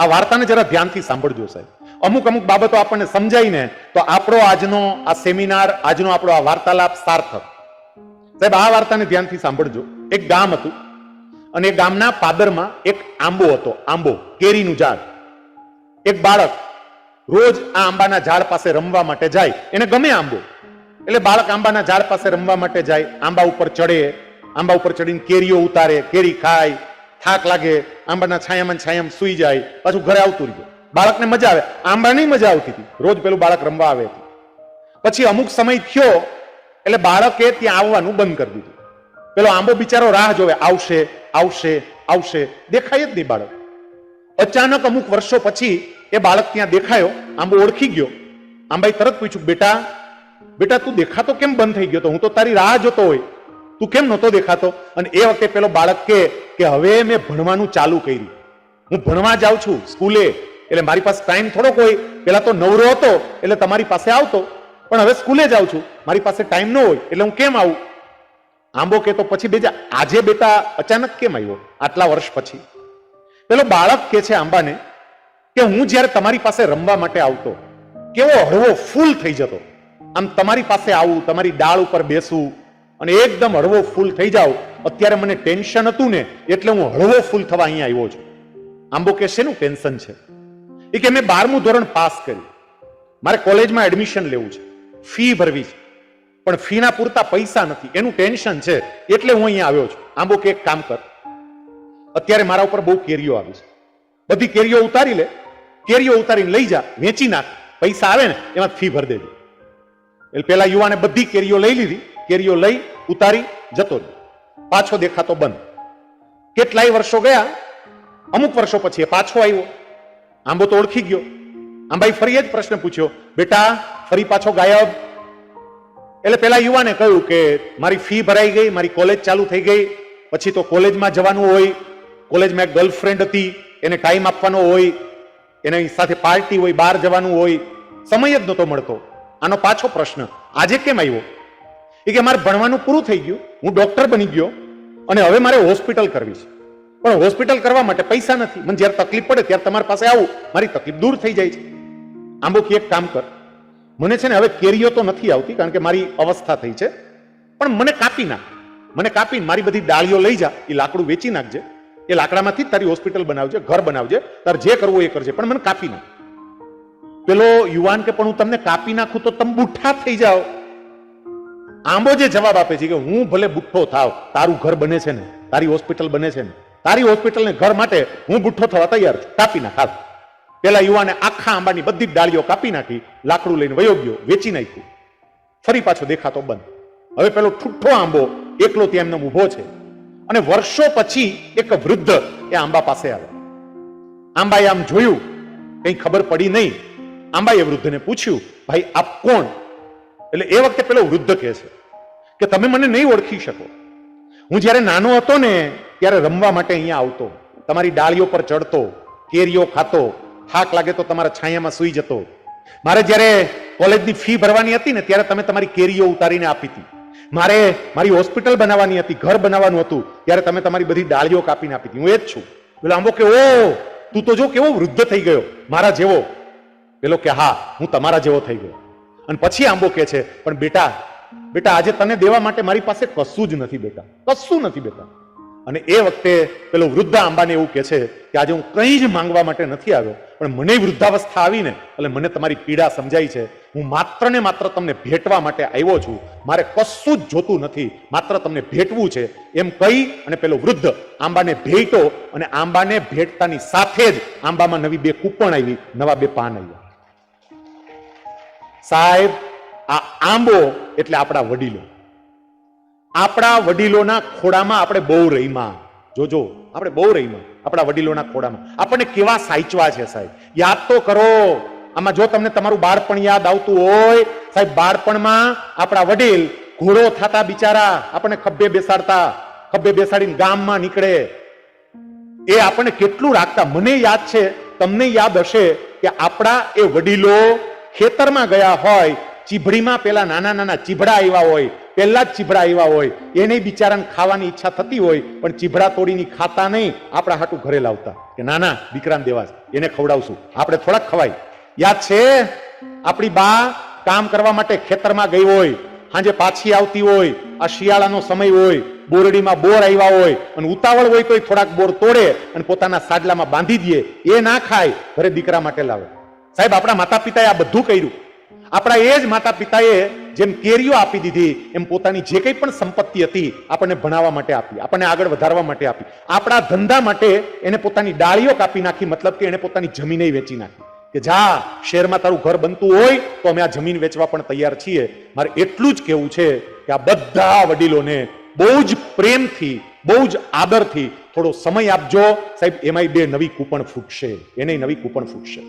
આ વાર્તાને જરા ધ્યાનથી સાંભળજો સાહેબ. અમુક અમુક બાબતો આપણને સમજાય ને તો આપણો આજનો આ સેમિનાર, આજનો આપણો આ વાર્તાલાપ સાર્થક. સાહેબ આ વાર્તાને ધ્યાનથી સાંભળજો. એક ગામ હતું અને એ ગામના પાદરમાં એક આંબો હતો, આંબો, કેરીનું ઝાડ. એક બાળક રોજ આ આંબાના ઝાડ પાસે રમવા માટે જાય. એને ગમે આંબો, એટલે બાળક આંબાના ઝાડ પાસે રમવા માટે જાય, આંબા ઉપર ચડે, આંબા ઉપર ચડીને કેરીઓ ઉતારે, કેરી ખાય, થાક લાગે, આંબાના છાયામાં સૂઈ જાય, પાછું ઘરે આવતું રહ્યું. બાળકને મજા આવે. આંબાની મજા આવતી હતી, રોજ પેલું બાળક રમવા આવે. પછી અમુક સમય થયો એટલે બાળકે ત્યાં આવવાનું બંધ કરી દીધું. પેલો આંબો બિચારો રાહ જોવે, આવશે આવશે આવશે, દેખાય જ નહીં બાળક. અચાનક અમુક વર્ષો પછી એ બાળક ત્યાં દેખાયો, આંબો ઓળખી ગયો. આંબાએ તરત પૂછ્યું, બેટા બેટા તું દેખાતો કેમ બંધ થઈ ગયો? તો હું તો તારી રાહ જોતો હોય, તું કેમ નહોતો દેખાતો? અને એ વખતે પેલો બાળક કે હવે મેં ભણવાનું ચાલુ કર્યું, હું ભણવા જાઉં છું સ્કૂલે, એટલે મારી પાસે ટાઈમ થોડોક હોય. પેલા તો નવરો હતો એટલે તમારી પાસે આવતો, પણ હવે સ્કૂલે જાઉં છું, મારી પાસે ટાઈમ ન હોય એટલે હું કેમ આવું? આંબો કે તો પછી બેજા આજે બેટા અચાનક કેમ આવ્યો આટલા વર્ષ પછી? પેલો બાળક કે છે આંબાને કે હું જ્યારે તમારી પાસે રમવા માટે આવતો, કેવો હળવો ફૂલ થઈ જતો. આમ તમારી પાસે આવું, તમારી ડાળ ઉપર બેસું અને એકદમ હળવો ફૂલ થઈ જાવ. અત્યારે મને ટેન્શન હતું ને એટલે હું હળવો ફૂલ થવા અહીંયા આવ્યો છું. આંબો કે શેનું ટેન્શન છે? એ કે મેં 12મું ધોરણ પાસ કર્યું, મારે કોલેજમાં એડમિશન લેવું છે, ફી ભરવી છે, પણ ફીના પૂરતા પૈસા નથી, એનું ટેન્શન છે, એટલે હું અહીંયા આવ્યો છું. આંબો કે એક કામ કર, અત્યારે મારા ઉપર બહુ કેરીઓ આવી છે, બધી કેરીઓ ઉતારી લે, કેરીઓ ઉતારીને લઈ જા, વેચી નાખ, પૈસા આવે ને એમાં ફી ભરી દેજો. એટલે પેલા યુવાને બધી કેરીઓ લઈ લીધી, કેરીઓ લઈ ઉતારી જતો રહ્યો, પાછો દેખાતો બંધ. કેટલાય વર્ષો ગયા, અમુક વર્ષો પછી એ પાછો આવ્યો. આંબો તો ઓળખી ગયો. આંબાએ ફરી જ પ્રશ્ન પૂછ્યો, બેટા ફરી પાછો ગાયબ? એટલે પેલા યુવાને કહ્યું કે મારી ફી ભરાઈ ગઈ, મારી કોલેજ ચાલુ થઈ ગઈ, પછી તો કોલેજમાં જવાનું હોય, કોલેજમાં એક ગર્લફ્રેન્ડ હતી, એને ટાઈમ આપવાનો હોય, એની સાથે પાર્ટી હોય, બહાર જવાનું હોય, સમય જ નહોતો મળતો. આનો પાછો પ્રશ્ન આજે કેમ આવ્યો? એ કે મારે ભણવાનું પૂરું થઈ ગયું, હું ડોક્ટર બની ગયો અને હવે મારે હોસ્પિટલ કરવી છે, પણ હોસ્પિટલ કરવા માટે પૈસા નથી. મને જ્યારે તકલીફ પડે ત્યારે તમારી પાસે આવું, મારી તકલીફ દૂર થઈ જાય છે. આંબો કે એક કામ કર, મને છે ને હવે કેરીઓ તો નથી આવતી કારણ કે મારી અવસ્થા થઈ છે, પણ મને કાપી નાખ, મને કાપીને મારી બધી ડાળીઓ લઈ જા, એ લાકડું વેચી નાખજે, એ લાકડામાંથી તારી હોસ્પિટલ બનાવજે, ઘર બનાવજે, તારે જે કરવું એ કરજે, પણ મને કાપી નાખ. પેલો યુવાન કે પણ હું તમને કાપી નાખું તો તમે બુઠ્ઠા થઈ જાઓ. આંબો જે જવાબ આપે છે કે હું ભલે બુઠ્ઠો થાવ, તારું ઘર બને છે ને, તારી હોસ્પિટલ બને છે ને, તારી હોસ્પિટલ ને ઘર માટે હું બુઠ્ઠો થવા તૈયાર છું, કાપી નાખ હાલ. પેલા યુવાને આખા આંબાની બધી ડાળીઓ કાપી નાખી, લાકડું લઈને વયો ગયો, વેચી નાખ્યું, ફરી પાછો દેખાતો બંધ. હવે પેલો ઠુઠ્ઠો આંબો એકલો ત્યાં એમને ઊભો છે અને વર્ષો પછી એક વૃદ્ધ એ આંબા પાસે આવે. આંબાએ આમ જોયું, કઈ ખબર પડી નહીં. આંબાએ વૃદ્ધને પૂછ્યું, ભાઈ આપ કોણ? એટલે એ વખતે પેલો વૃદ્ધ કહે છે કે તમે મને નહીં ઓળખી શકો, હું જ્યારે નાનો હતો ને ત્યારે રમવા માટે અહીંયા આવતો, તમારી ડાળીઓ પર ચડતો, કેરીઓ ખાતો, થાક લાગે તો તમારા છાયામાં સૂઈ જતો. મારે જ્યારે કોલેજની ફી ભરવાની હતી ને ત્યારે તમે તમારી કેરીઓ ઉતારીને આપી હતી. મારે મારી હોસ્પિટલ બનાવવાની હતી, ઘર બનાવવાનું હતું, ત્યારે તમે તમારી બધી ડાળીઓ કાપીને આપી હતી. હું એ જ છું. પેલો આંબો કે ઓ તું તો જો કેવો વૃદ્ધ થઈ ગયો, મારા જેવો. પેલો કે હા હું તમારા જેવો થઈ ગયો. અને પછી આંબો કે છે પણ બેટા બેટા આજે તને દેવા માટે મારી પાસે કશું જ નથી બેટા, કશું નથી બેટા. અને એ વખતે પેલો વૃદ્ધ આંબાને એવું કે છે કે આજે હું કંઈ જ માંગવા માટે નથી આવ્યો, પણ મને વૃદ્ધાવસ્થા આવીને એટલે મને તમારી પીડા સમજાય છે. હું માત્ર ને માત્ર તમને ભેટવા માટે આવ્યો છું, મારે કશું જ જોતું નથી, માત્ર તમને ભેટવું છે એમ કહી અને પેલો વૃદ્ધ આંબાને ભેટો. અને આંબાને ભેટતાની સાથે જ આંબામાં નવી 2 કૂપણ આવી, નવા 2 પાન આવ્યા. સાહેબ આ આંબો એટલે આપણા વડીલો. આપણા વડીલોના ખોડામાં આપણે બહુ રહીમાં. જોજો આપણે બહુ રહીમાં આપણા વડીલોના ખોડામાં. આપણને કેવા સાચવા છે સાહેબ, યાદ તો કરો. આમાં જો તમને તમારું બાળપણ યાદ આવતું હોય સાહેબ, બાળપણમાં આપણા વડીલ ઘોડો થતા બિચારા આપણને ખભે બેસાડતા, ખભે બેસાડીને ગામમાં નીકળે. એ આપણને કેટલું રાખતા. મને યાદ છે, તમને યાદ હશે કે આપણા એ વડીલો ખેતરમાં ગયા હોય, ચીભડીમાં પેલા નાના નાના ચીભડા આવ્યા હોય, પહેલા જ ચીભડા આવ્યા હોય, એને બિચારાને ખાવાની ઈચ્છા થતી હોય, પણ ચીભડા તોડીને ખાતા નહીં, આપણા હાટું ઘરે લાવતા કે ના ના દીકરાને દેવા છે, એને ખવડાવશું, આપણે થોડાક ખવાય. યાદ છે આપણી બા કામ કરવા માટે ખેતરમાં ગઈ હોય, સાંજે પાછી આવતી હોય, આ શિયાળાનો સમય હોય, બોરડીમાં બોર આવ્યા હોય અને ઉતાવળ હોય તો થોડાક બોર તોડે અને પોતાના સાડલામાં બાંધી દે, એ ના ખાય, ઘરે દીકરા માટે લાવે. સાહેબ આપણા માતા પિતાએ આ બધું કર્યું. આપણા એ જ માતા પિતાએ જેમ કેરીઓ આપી દીધી એમ પોતાની જે કંઈ પણ સંપત્તિ હતી આપણને ભણાવવા માટે આપી, આપણને આગળ વધારવા માટે આપી. આપણા ધંધા માટે એને પોતાની ડાળીઓ કાપી નાખી, મતલબ કે એને પોતાની જમીને વેચી નાખી કે જા શહેરમાં તારું ઘર બનતું હોય તો અમે આ જમીન વેચવા પણ તૈયાર છીએ. મારે એટલું જ કહેવું છે કે આ બધા વડીલોને બહુ જ પ્રેમથી, બહુ જ આદરથી થોડો સમય આપજો સાહેબ. એમાંય બે નવી કૂપણ ફૂટશે, એને નવી કૂપણ ફૂટશે.